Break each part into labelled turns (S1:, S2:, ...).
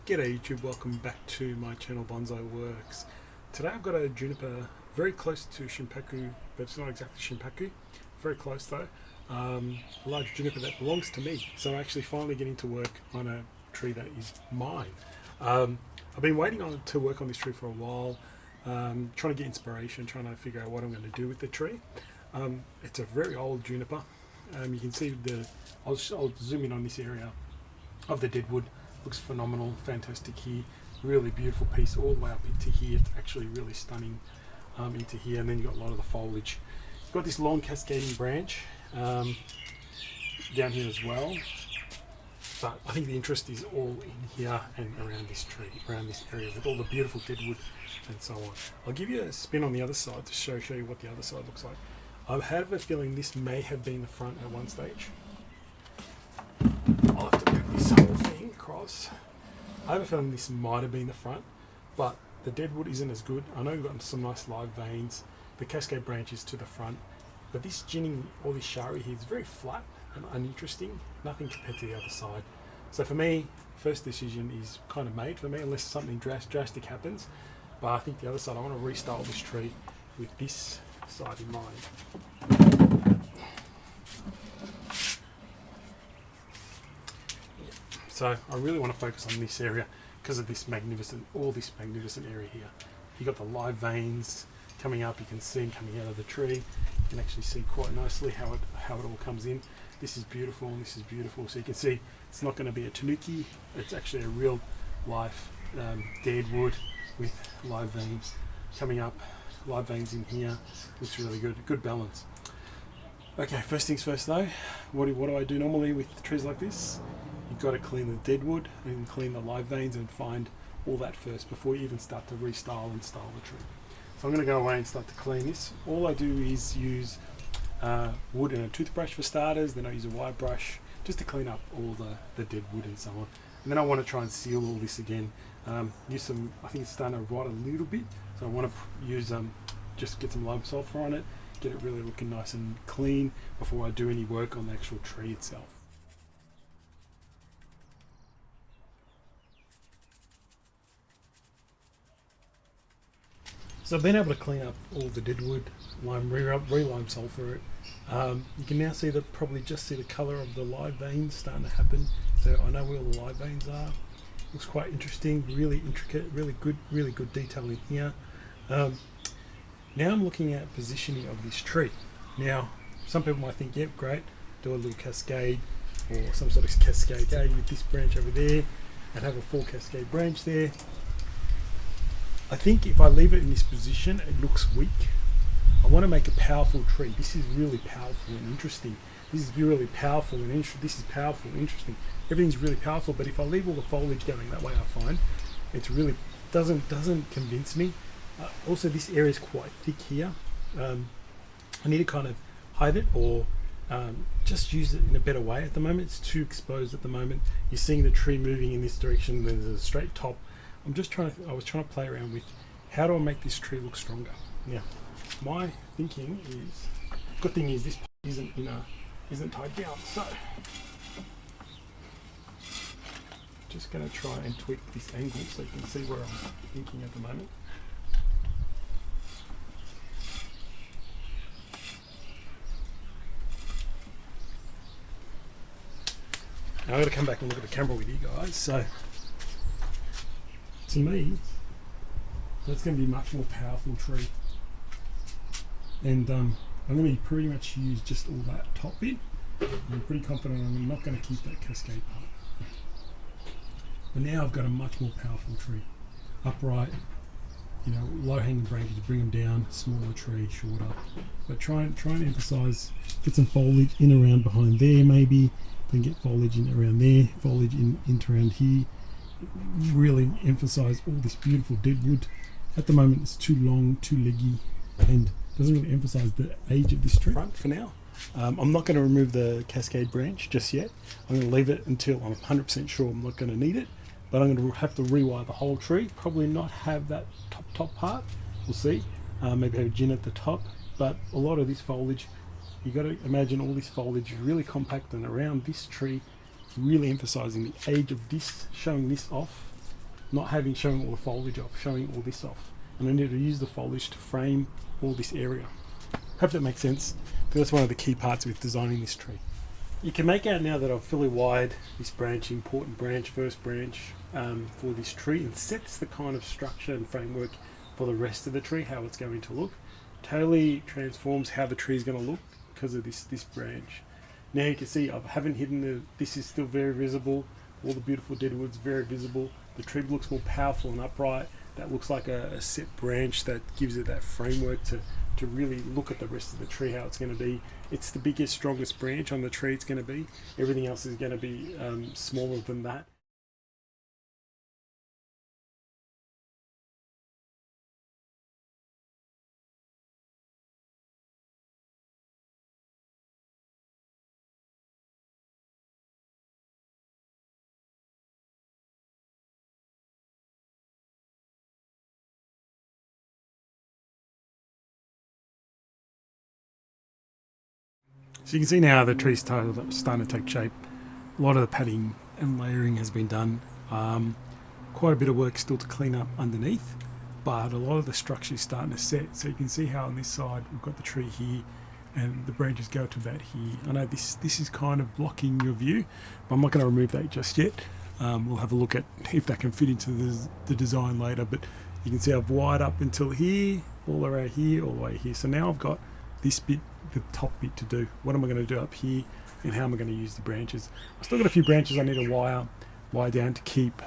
S1: G'day YouTube, welcome back to my channel Bonsai Works. Today I've got a juniper very close to Shinpaku, but it's not exactly Shinpaku, very close though. A large juniper that belongs to me, so I'm actually finally getting to work on a tree that is mine. I've been waiting to work on this tree for a while, trying to get inspiration, trying to figure out what I'm going to do with the tree. It's a very old juniper. You can see I'll zoom in on this area of the deadwood. Looks phenomenal, fantastic here, really beautiful piece all the way up into here. It's actually really stunning into here, and then you've got a lot of the foliage. You've got this long cascading branch down here as well, but I think the interest is all in here and around this tree, around this area with all the beautiful deadwood and so on. I'll give you a spin on the other side to show you what the other side looks like. I have a feeling this may have been the front at one stage. I'll have to move this whole thing across. I have a feeling this might have been the front, but the deadwood isn't as good. I know we've got some nice live veins. The cascade branch is to the front, but this ginning or this shari here is very flat and uninteresting. Nothing compared to the other side. So for me, first decision is kind of made for me, unless something drastic happens. But I think the other side, I want to restyle this tree with this side in mind. So I really want to focus on this area because of this magnificent, all this magnificent area here. You've got the live veins coming up, you can see them coming out of the tree. You can actually see quite nicely how it all comes in. This is beautiful and this is beautiful. So you can see it's not going to be a tanuki, it's actually a real life deadwood with live veins coming up, live veins in here. Looks really good, good balance. Okay, first things first though, what do I do normally with trees like this? You've got to clean the deadwood and clean the live veins and find all that first before you even start to restyle and style the tree. So I'm going to go away and start to clean this. All I do is use wood and a toothbrush for starters, then I use a wire brush just to clean up all the dead wood and so on. And then I want to try and seal all this again. Use some, I think it's starting to rot a little bit, so I want to use just get some lime sulfur on it, get it really looking nice and clean before I do any work on the actual tree itself. So I've been able to clean up all the deadwood, re-lime sulfur it. You can now see probably just see the colour of the live veins starting to happen. So I know where all the live veins are. Looks quite interesting, really intricate, really good detail in here. Now I'm looking at positioning of this tree. Now some people might think, yep, great, do a little cascade or some sort of cascade with this branch over there and have a full cascade branch there. I think if I leave it in this position, it looks weak. I want to make a powerful tree. This is really powerful and interesting. This is really powerful and interesting. This is powerful and interesting. Everything's really powerful, but if I leave all the foliage going that way, I find it's really doesn't convince me. Also, this area is quite thick here. I need to kind of hide it or just use it in a better way. At the moment, it's too exposed. At the moment, you're seeing the tree moving in this direction. There's a straight top. I was trying to play around with how do I make this tree look stronger. Now, my thinking is, good thing is this isn't tied down, so just going to try and tweak this angle so you can see where I'm thinking at the moment. Now I've got to come back and look at the camera with you guys. So to me, that's going to be a much more powerful tree, and I'm going to pretty much use just all that top bit. I'm pretty confident I'm not going to keep that cascade part. But now I've got a much more powerful tree, upright, you know, low-hanging branches, bring them down, smaller tree, shorter. But try and emphasise, get some foliage in around behind there, maybe then get foliage in around there, foliage in around here. Really emphasize all this beautiful deadwood. At the moment it's too long, too leggy, and doesn't really emphasize the age of this tree. Front for now. I'm not going to remove the cascade branch just yet. I'm going to leave it until I'm 100% sure I'm not going to need it, but I'm going to have to rewire the whole tree. Probably not have that top part, we'll see. Maybe have a gin at the top, but a lot of this foliage, you got to imagine all this foliage is really compact and around this tree, really emphasizing the age of this, showing this off not showing all the foliage off, showing all this off. And I need to use the foliage to frame all this area. Hope that makes sense, because that's one of the key parts with designing this tree. You can make out now that I've fully wired this branch, important branch, first branch, for this tree, and sets the kind of structure and framework for the rest of the tree, how it's going to look. Totally transforms how the tree is going to look because of this branch. Now you can see I haven't hidden this is still very visible. All the beautiful deadwood's very visible. The tree looks more powerful and upright. That looks like a set branch that gives it that framework to really look at the rest of the tree, how it's going to be. It's the biggest, strongest branch on the tree it's going to be. Everything else is going to be smaller than that. So you can see now the tree's starting to take shape. A lot of the padding and layering has been done. Quite a bit of work still to clean up underneath, but a lot of the structure is starting to set. So you can see how on this side we've got the tree here and the branches go to that here. I know this is kind of blocking your view, but I'm not going to remove that just yet. We'll have a look at if that can fit into the design later, but you can see I've wired up until here, all the way here, all the way here. So now I've got this bit, the top bit to do. What am I going to do up here, and how am I going to use the branches? I've still got a few branches I need to wire down to keep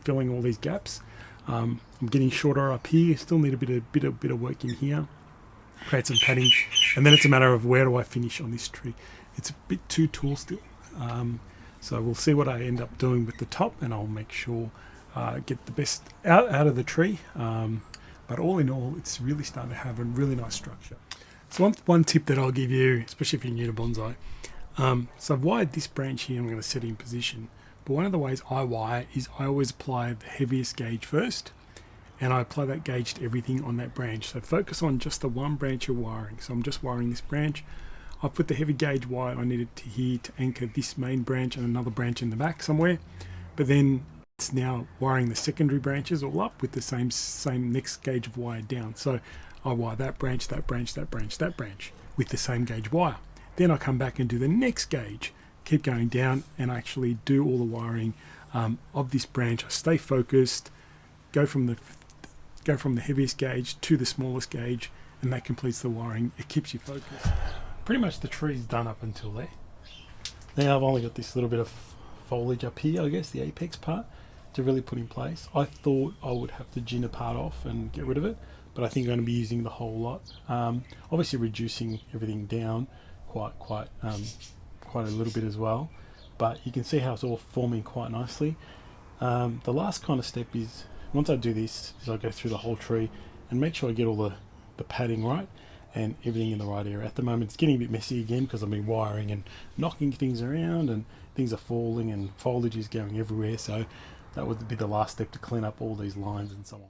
S1: filling all these gaps. I'm getting shorter up here. Still need a bit of work in here. Create some padding, and then it's a matter of where do I finish on this tree. It's a bit too tall still, so we'll see what I end up doing with the top, and I'll make sure get the best out of the tree. But all in all, it's really starting to have a really nice structure. So one tip that I'll give you, especially if you're new to bonsai, so I've wired this branch here, I'm going to set it in position. But one of the ways I wire is I always apply the heaviest gauge first, and I apply that gauge to everything on that branch. So focus on just the one branch you're wiring. So I'm just wiring this branch. I'll put the heavy gauge wire I needed to here to anchor this main branch and another branch in the back somewhere. But then it's now wiring the secondary branches all up with the same next gauge of wire down. So I wire that branch, that branch, that branch, that branch with the same gauge wire. Then I come back and do the next gauge, keep going down, and actually do all the wiring of this branch. I stay focused, go from the heaviest gauge to the smallest gauge, and that completes the wiring. It keeps you focused. Pretty much the tree's done up until there. Now I've only got this little bit of foliage up here, I guess, the apex part, to really put in place. I thought I would have to juniper part off and get rid of it, but I think I'm going to be using the whole lot. Obviously reducing everything down quite a little bit as well, but you can see how it's all forming quite nicely. The last kind of step is, once I do this, is I go through the whole tree and make sure I get all the padding right and everything in the right area. At the moment it's getting a bit messy again because I've been wiring and knocking things around and things are falling and foliage is going everywhere, so that would be the last step, to clean up all these lines and so on.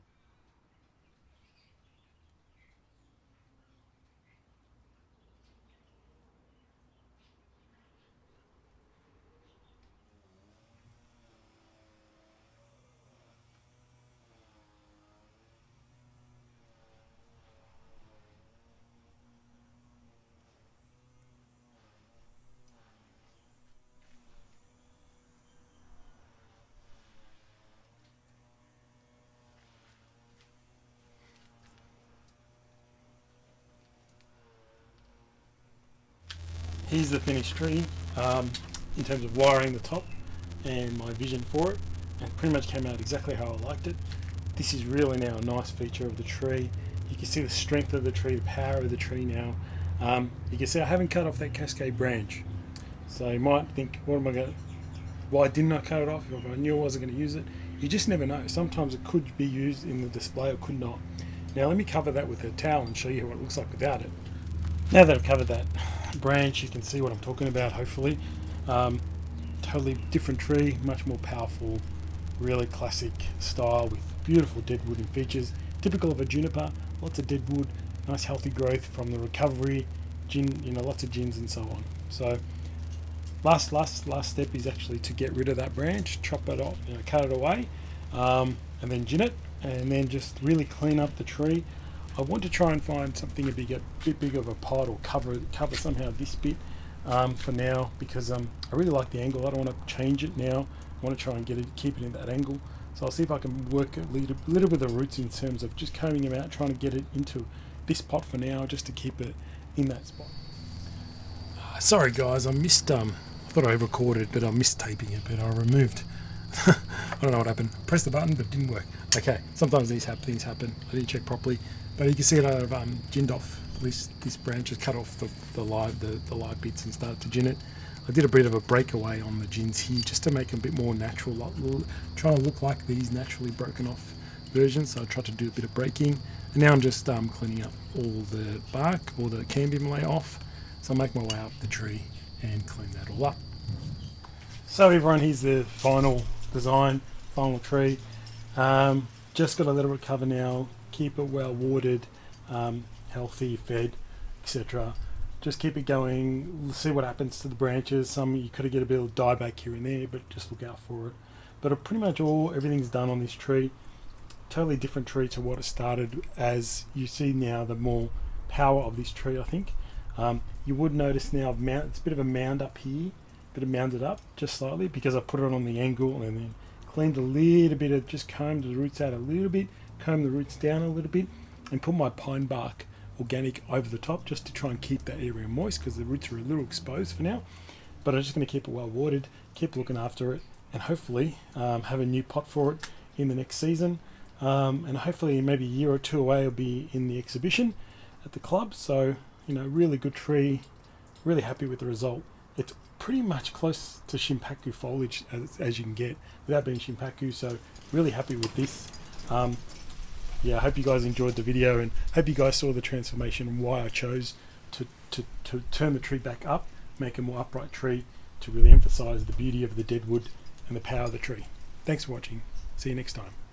S1: Here's the finished tree in terms of wiring the top and my vision for it, and pretty much came out exactly how I liked it. This is really now a nice feature of the tree. You can see the strength of the tree, the power of the tree now. You can see I haven't cut off that cascade branch, so you might think, what am I going to, why didn't I cut it off if I knew I wasn't going to use it? You just never know. Sometimes it could be used in the display or could not. Now let me cover that with a towel and show you what it looks like without it. Now that I've covered that branch, you can see what I'm talking about, hopefully. Totally different tree, much more powerful, really classic style with beautiful deadwood and features, typical of a juniper. Lots of deadwood, nice healthy growth from the recovery, lots of gins and so on. So last step is actually to get rid of that branch, chop it off, cut it away, and then gin it, and then just really clean up the tree. I want to try and find something a bit bigger of a pot, or cover somehow this bit for now, because I really like the angle. I don't want to change it now. I want to try and keep it in that angle. So I'll see if I can work a little bit of the roots in terms of just combing them out, trying to get it into this pot for now, just to keep it in that spot. Sorry guys, I missed, I thought I recorded, but I missed taping it, but I removed, I don't know what happened. Pressed the button, but it didn't work. Okay, sometimes these things happen. I didn't check properly, but you can see that I've ginned off this branch, has cut off the live bits and started to gin it. I did a bit of a breakaway on the gins here, just to make them a bit more natural, trying to look like these naturally broken off versions. So I tried to do a bit of breaking, and now I'm just cleaning up all the bark, all the cambium layer off. So I'll make my way up the tree and clean that all up. So everyone, here's the final design, final tree. Just got to let it recover now, keep it well watered, healthy, fed, etc. Just keep it going, see what happens to the branches. Some you could get a bit of dieback here and there, but just look out for it. But pretty much everything's done on this tree. Totally different tree to what it started as. You see now the more power of this tree, I think. You would notice now it's a bit of a mound up here, mounded up just slightly, because I put it on the angle and then cleaned a little bit, just combed the roots out a little bit, combed the roots down a little bit, and put my pine bark organic over the top, just to try and keep that area moist, because the roots are a little exposed for now. But I'm just going to keep it well watered, keep looking after it, and hopefully have a new pot for it in the next season. And hopefully maybe a year or two away it'll be in the exhibition at the club. So, you know, really good tree, really happy with the result. It's pretty much close to Shimpaku foliage as you can get without being Shimpaku, so really happy with this. Yeah, I hope you guys enjoyed the video, and hope you guys saw the transformation and why I chose to turn the tree back up, make a more upright tree, to really emphasize the beauty of the deadwood and the power of the tree. Thanks for watching. See you next time.